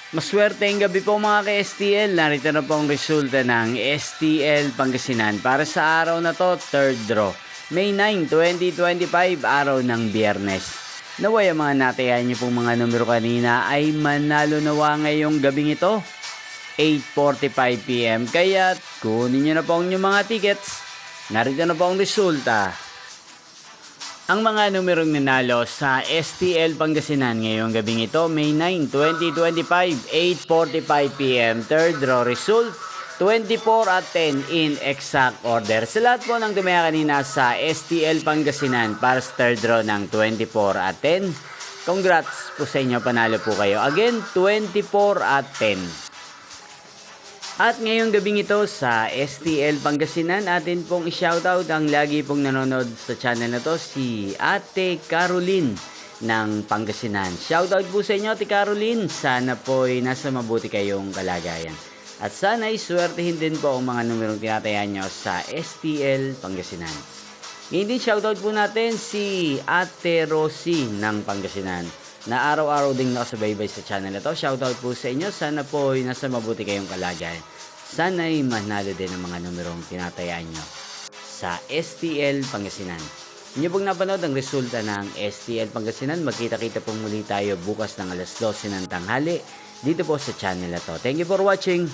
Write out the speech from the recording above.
Maswerteng gabi po mga ka-STL. Narito na po ang resulta ng STL Pangasinan para sa araw na to, third draw. May 9, 2025, araw ng Biyernes. Naway ang mga natayan niyo pong mga numero kanina ay manalo nawa ngayong gabing ito, 8:45 PM. Kaya kunin niyo na po ang inyong mga tickets. Narito na po ang resulta. Ang mga numerong nanalo sa STL Pangasinan ngayong gabing ito, May 9, 2025, 8:45 PM. Third draw result, 24 at 10 in exact order. Sa lahat po ng tumaya kanina sa STL Pangasinan para sa third draw ng 24 at 10, congrats po sa inyo, panalo po kayo. Again, 24 at 10. At ngayong gabing ito sa STL Pangasinan, atin pong i-shoutout ang lagi pong nanonood sa channel na to, si Ate Caroline ng Pangasinan. Shoutout po sa inyo, Ate Caroline. Sana po'y nasa mabuti kayong kalagayan. At sana'y swertihin din po ang mga numerong tinatayan nyo sa STL Pangasinan. Ngayon din shoutout po natin si Ate Rosie ng Pangasinan, na araw-araw ding nakasubaybay sa channel na to. Shoutout po sa inyo. Sana po ay nasa mabuti kayong kalagayan. Sana'y manalo din ang mga numerong tinatayaan nyo sa STL Pangasinan. Inyo pong napanood ang resulta ng STL Pangasinan. Magkita-kita po muli tayo bukas ng alas 12 ng tanghali dito po sa channel na to. Thank you for watching.